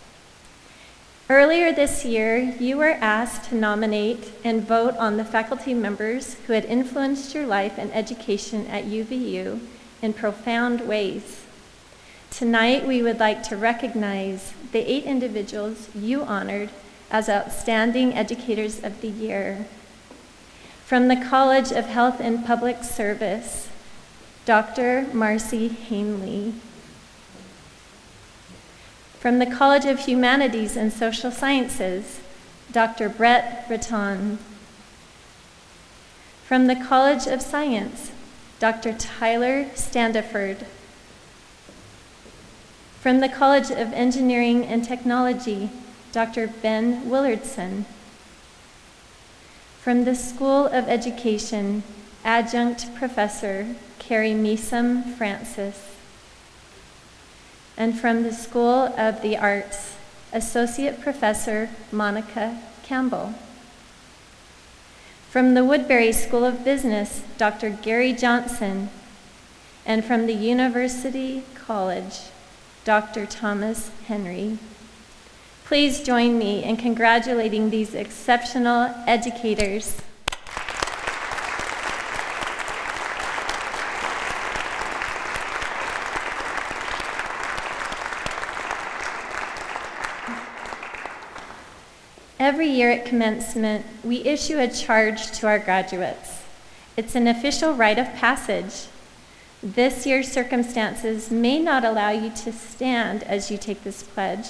Earlier this year, you were asked to nominate and vote on the faculty members who had influenced your life and education at UVU in profound ways. Tonight, we would like to recognize the 8 individuals you honored as Outstanding Educators of the Year. From the College of Health and Public Service, Dr. Marcy Hanley. From the College of Humanities and Social Sciences, Dr. Brett Raton. From the College of Science, Dr. Tyler Standiford. From the College of Engineering and Technology, Dr. Ben Willardson. From the School of Education, Adjunct Professor Carrie Meesum Francis. And from the School of the Arts, Associate Professor Monica Campbell. From the Woodbury School of Business, Dr. Gary Johnson. And from the University College, Dr. Thomas Henry. Please join me in congratulating these exceptional educators. Every year at commencement, we issue a charge to our graduates. It's an official rite of passage. This year's circumstances may not allow you to stand as you take this pledge,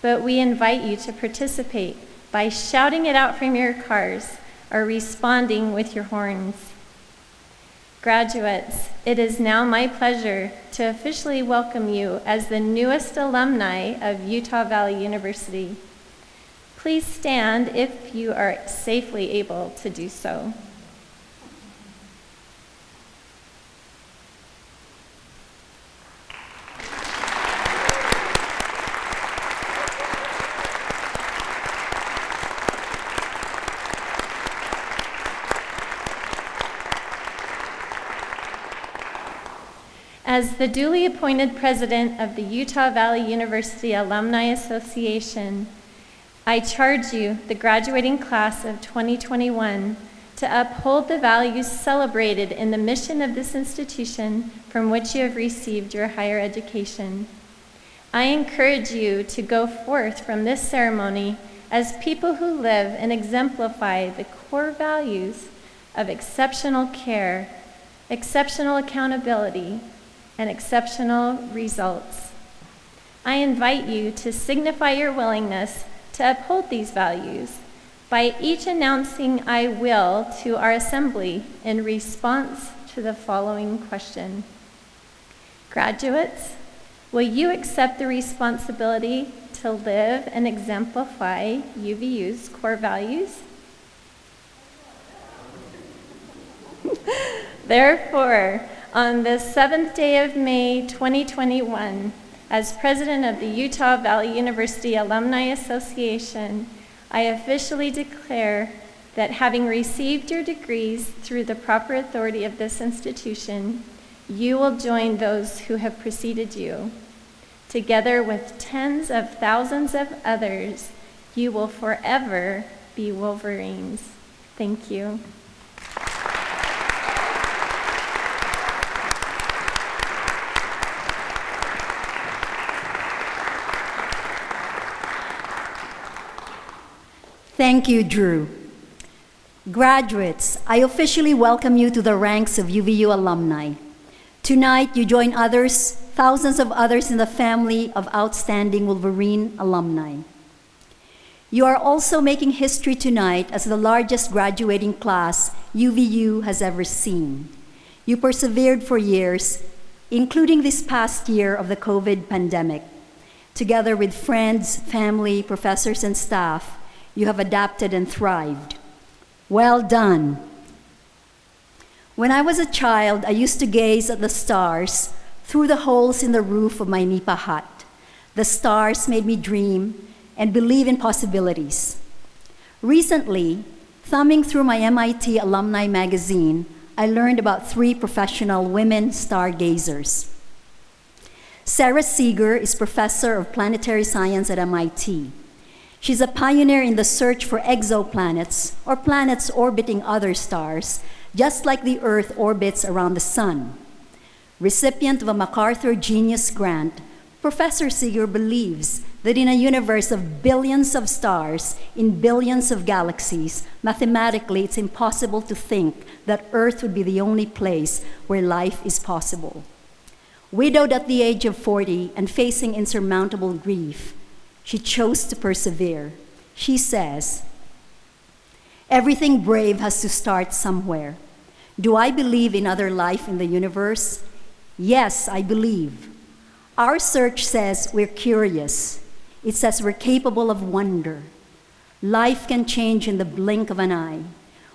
but we invite you to participate by shouting it out from your cars or responding with your horns. Graduates, it is now my pleasure to officially welcome you as the newest alumni of Utah Valley University. Please stand if you are safely able to do so. As the duly appointed president of the Utah Valley University Alumni Association, I charge you, the graduating class of 2021, to uphold the values celebrated in the mission of this institution from which you have received your higher education. I encourage you to go forth from this ceremony as people who live and exemplify the core values of exceptional care, exceptional accountability, and exceptional results. I invite you to signify your willingness to uphold these values by each announcing "I will" to our assembly in response to the following question. Graduates, will you accept the responsibility to live and exemplify UVU's core values? Therefore, on the 7th day of May 2021, as president of the Utah Valley University Alumni Association, I officially declare that having received your degrees through the proper authority of this institution, you will join those who have preceded you. Together with tens of thousands of others, you will forever be Wolverines. Thank you. Thank you, Drew. Graduates, I officially welcome you to the ranks of UVU alumni. Tonight, you join others, thousands of others in the family of outstanding Wolverine alumni. You are also making history tonight as the largest graduating class UVU has ever seen. You persevered for years, including this past year of the COVID pandemic. Together with friends, family, professors, and staff, you have adapted and thrived. Well done. When I was a child, I used to gaze at the stars through the holes in the roof of my nipa hut. The stars made me dream and believe in possibilities. Recently, thumbing through my MIT alumni magazine, I learned about 3 professional women stargazers. Sarah Seeger is professor of planetary science at MIT. She's a pioneer in the search for exoplanets, or planets orbiting other stars, just like the Earth orbits around the sun. Recipient of a MacArthur Genius Grant, Professor Seeger believes that in a universe of billions of stars, in billions of galaxies, mathematically it's impossible to think that Earth would be the only place where life is possible. Widowed at the age of 40 and facing insurmountable grief, she chose to persevere. She says, "Everything brave has to start somewhere. Do I believe in other life in the universe? Yes, I believe. Our search says we're curious. It says we're capable of wonder. Life can change in the blink of an eye.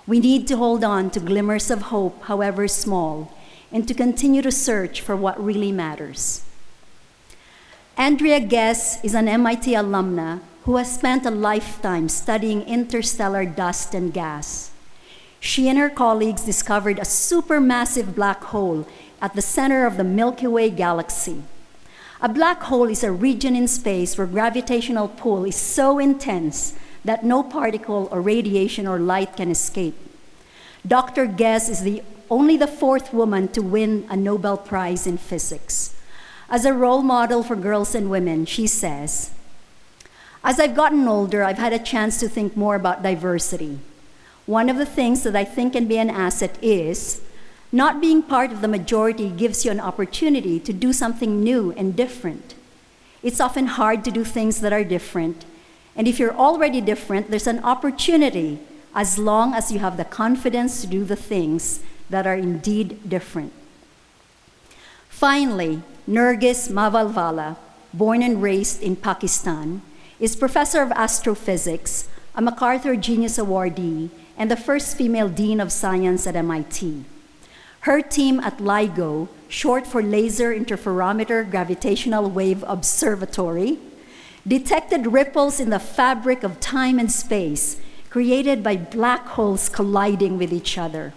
We need to hold on to glimmers of hope, however small, and to continue to search for what really matters." Andrea Guess is an MIT alumna who has spent a lifetime studying interstellar dust and gas. She and her colleagues discovered a supermassive black hole at the center of the Milky Way galaxy. A black hole is a region in space where gravitational pull is so intense that no particle or radiation or light can escape. Dr. Guess is only the 4th woman to win a Nobel Prize in physics. As a role model for girls and women, she says, "As I've gotten older, I've had a chance to think more about diversity. One of the things that I think can be an asset is not being part of the majority gives you an opportunity to do something new and different. It's often hard to do things that are different, and if you're already different, there's an opportunity as long as you have the confidence to do the things that are indeed different." Finally, Nergis Mavalvala, born and raised in Pakistan, is professor of astrophysics, a MacArthur Genius Awardee, and the first female dean of science at MIT. Her team at LIGO, short for Laser Interferometer Gravitational Wave Observatory, detected ripples in the fabric of time and space created by black holes colliding with each other.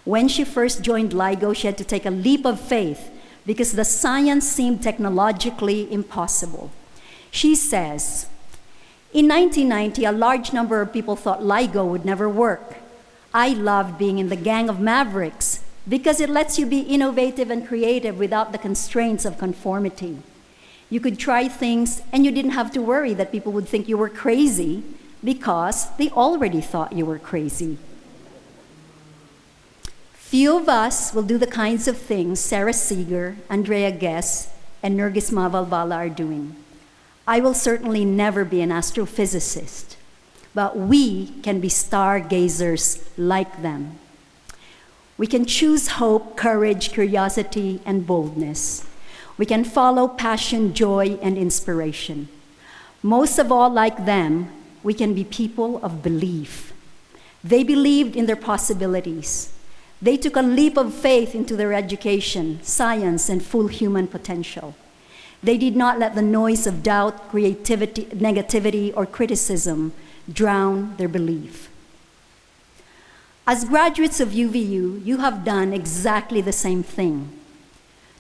When she first joined LIGO, she had to take a leap of faith because the science seemed technologically impossible. She says, "In 1990, a large number of people thought LIGO would never work. I loved being in the gang of mavericks because it lets you be innovative and creative without the constraints of conformity. You could try things and you didn't have to worry that people would think you were crazy because they already thought you were crazy." Few of us will do the kinds of things Sarah Seeger, Andrea Guess, and Nergis Mavalvala are doing. I will certainly never be an astrophysicist. but we can be stargazers like them. We can choose hope, courage, curiosity, and boldness. We can follow passion, joy, and inspiration. Most of all, like them, we can be people of belief. They believed in their possibilities. They took a leap of faith into their education, science, and full human potential. They did not let the noise of doubt, creativity, negativity, or criticism drown their belief. As graduates of UVU, you have done exactly the same thing.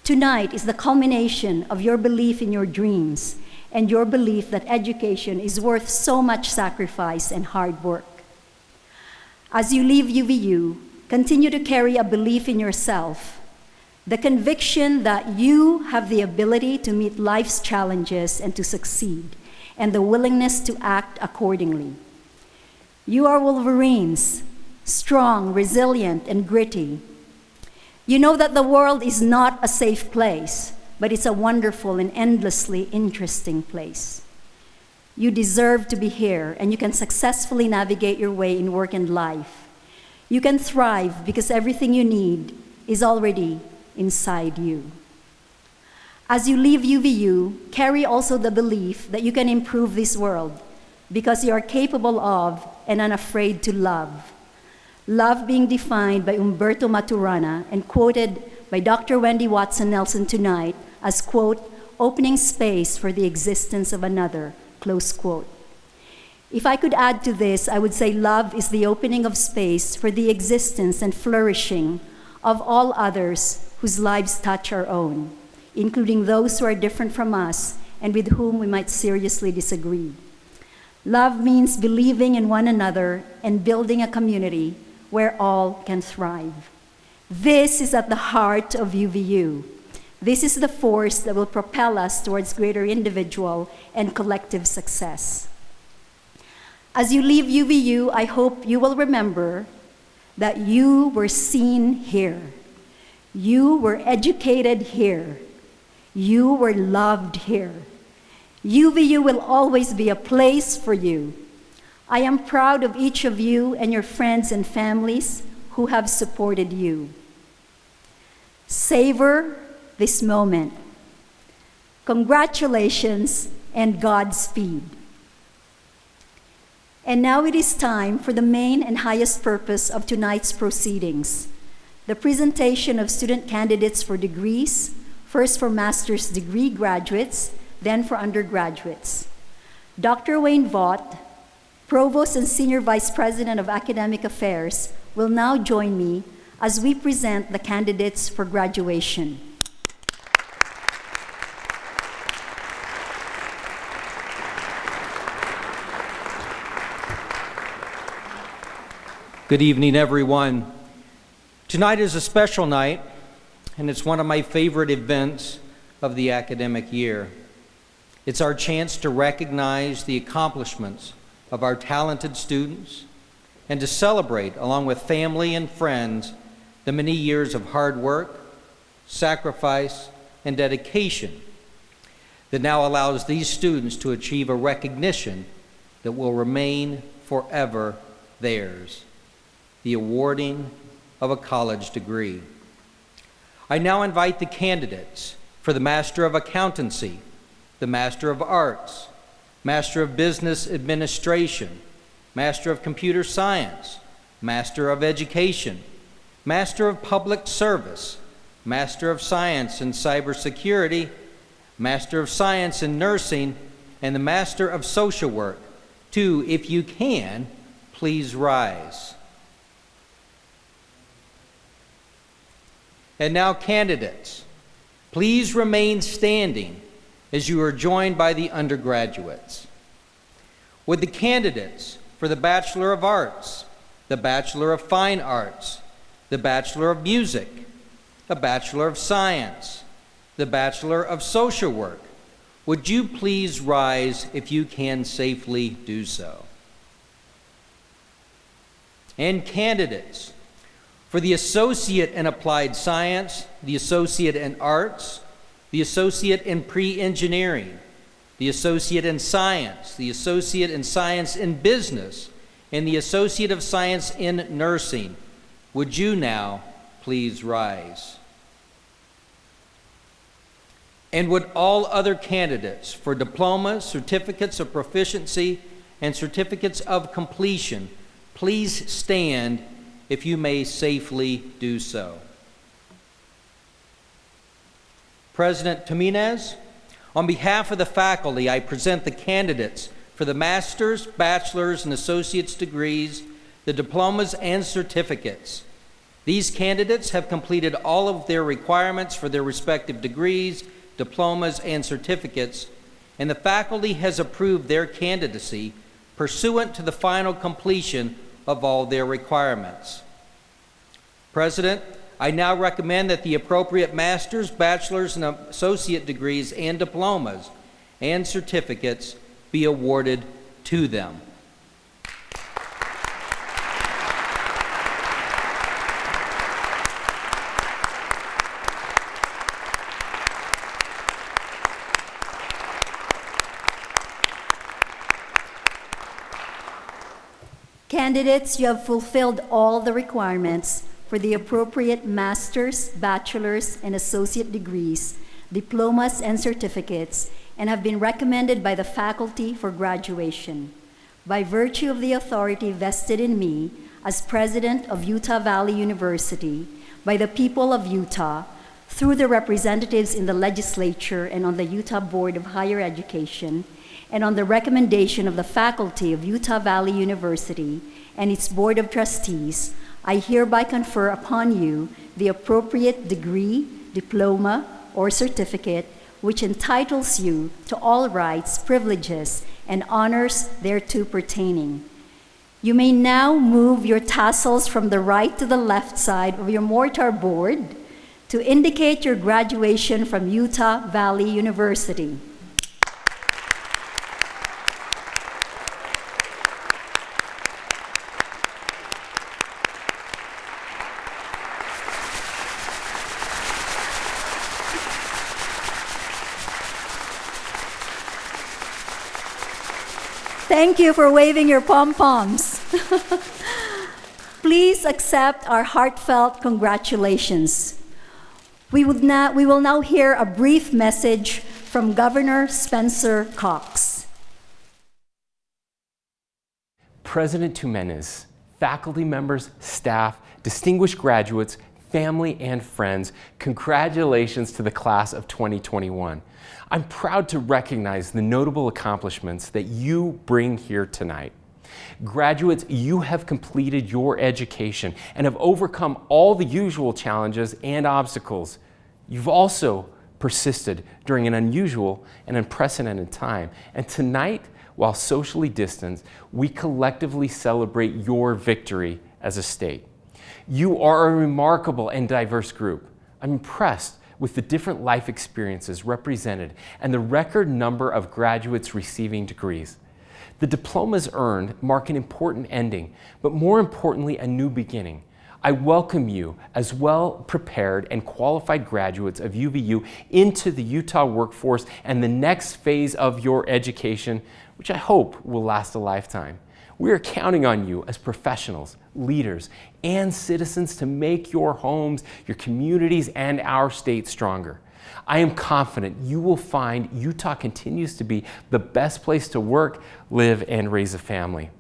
Tonight is the culmination of your belief in your dreams and your belief that education is worth so much sacrifice and hard work. As you leave UVU, continue to carry a belief in yourself, the conviction that you have the ability to meet life's challenges and to succeed, and the willingness to act accordingly. You are Wolverines, strong, resilient, and gritty. You know that the world is not a safe place, but it's a wonderful and endlessly interesting place. You deserve to be here, and you can successfully navigate your way in work and life. You can thrive because everything you need is already inside you. As you leave UVU, carry also the belief that you can improve this world because you are capable of and unafraid to love. Love being defined by Umberto Maturana and quoted by Dr. Wendy Nelson tonight as, quote, opening space for the existence of another, close quote. If I could add to this, I would say love is the opening of space for the existence and flourishing of all others whose lives touch our own, including those who are different from us and with whom we might seriously disagree. Love means believing in one another and building a community where all can thrive. This is at the heart of UVU. This is the force that will propel us towards greater individual and collective success. As you leave UVU, I hope you will remember that you were seen here. You were educated here. You were loved here. UVU will always be a place for you. I am proud of each of you and your friends and families who have supported you. Savor this moment. Congratulations and Godspeed. And now it is time for the main and highest purpose of tonight's proceedings, the presentation of student candidates for degrees, first for master's degree graduates, then for undergraduates. Dr. Wayne Vaught, Provost and Senior Vice President of Academic Affairs, will now join me as we present the candidates for graduation. Good evening, everyone. Tonight is a special night, and it's one of my favorite events of the academic year. It's our chance to recognize the accomplishments of our talented students and to celebrate, along with family and friends, the many years of hard work, sacrifice, and dedication that now allows these students to achieve a recognition that will remain forever theirs, the awarding of a college degree. I now invite the candidates for the Master of Accountancy, the Master of Arts, Master of Business Administration, Master of Computer Science, Master of Education, Master of Public Service, Master of Science in Cybersecurity, Master of Science in Nursing, and the Master of Social Work to, if you can, please rise. And now, candidates, please remain standing as you are joined by the undergraduates. Would the candidates for the Bachelor of Arts, the Bachelor of Fine Arts, the Bachelor of Music, the Bachelor of Science, the Bachelor of Social Work, would you please rise if you can safely do so? And candidates for the Associate in Applied Science, the Associate in Arts, the Associate in Pre-Engineering, the Associate in Science, the Associate in Science in Business, and the Associate of Science in Nursing. Would you now please rise? And would all other candidates for diplomas, certificates of proficiency, and certificates of completion please stand if you may safely do so. President Jimenez, on behalf of the faculty, I present the candidates for the master's, bachelor's, and associate's degrees, the diplomas, and certificates. These candidates have completed all of their requirements for their respective degrees, diplomas, and certificates, and the faculty has approved their candidacy pursuant to the final completion of all their requirements. President, I now recommend that the appropriate master's, bachelor's, and associate degrees and diplomas and certificates be awarded to them. Candidates, you have fulfilled all the requirements for the appropriate master's, bachelor's, and associate degrees, diplomas, and certificates, and have been recommended by the faculty for graduation. By virtue of the authority vested in me as president of Utah Valley University, by the people of Utah, through the representatives in the legislature and on the Utah Board of Higher Education, and on the recommendation of the faculty of Utah Valley University and its Board of Trustees, I hereby confer upon you the appropriate degree, diploma, or certificate which entitles you to all rights, privileges, and honors thereto pertaining. You may now move your tassels from the right to the left side of your mortar board to indicate your graduation from Utah Valley University. Thank you for waving your pom-poms. Please accept our heartfelt congratulations. We will now hear a brief message from Governor Spencer Cox. President Jimenez, faculty members, staff, distinguished graduates, family, and friends, congratulations to the class of 2021. I'm proud to recognize the notable accomplishments that you bring here tonight. Graduates, you have completed your education and have overcome all the usual challenges and obstacles. You've also persisted during an unusual and unprecedented time. And tonight, while socially distanced, we collectively celebrate your victory as a state. You are a remarkable and diverse group. I'm impressed with the different life experiences represented and the record number of graduates receiving degrees. The diplomas earned mark an important ending, but more importantly, a new beginning. I welcome you as well-prepared and qualified graduates of UVU into the Utah workforce and the next phase of your education, which I hope will last a lifetime. We are counting on you as professionals, leaders, and citizens to make your homes, your communities, and our state stronger. I am confident you will find Utah continues to be the best place to work, live, and raise a family.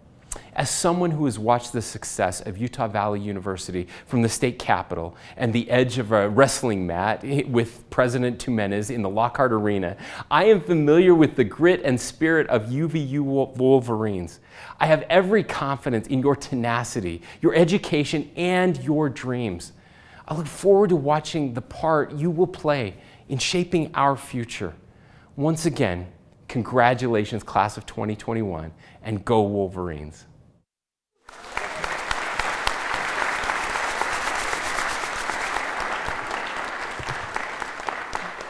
As someone who has watched the success of Utah Valley University from the state capitol and the edge of a wrestling mat with President Jimenez in the Lockhart Arena, I am familiar with the grit and spirit of UVU Wolverines. I have every confidence in your tenacity, your education, and your dreams. I look forward to watching the part you will play in shaping our future. Once again, congratulations, class of 2021, and go Wolverines.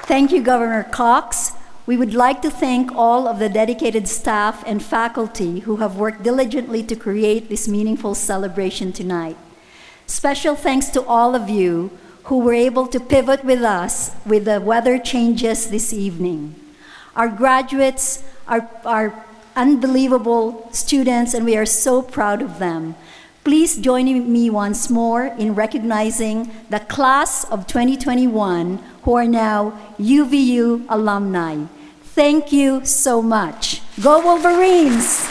Thank you, Governor Cox. We would like to thank all of the dedicated staff and faculty who have worked diligently to create this meaningful celebration tonight. Special thanks to all of you who were able to pivot with us with the weather changes this evening. Our graduates are unbelievable students, and we are so proud of them. Please join me once more in recognizing the class of 2021 who are now UVU alumni. Thank you so much. Go Wolverines!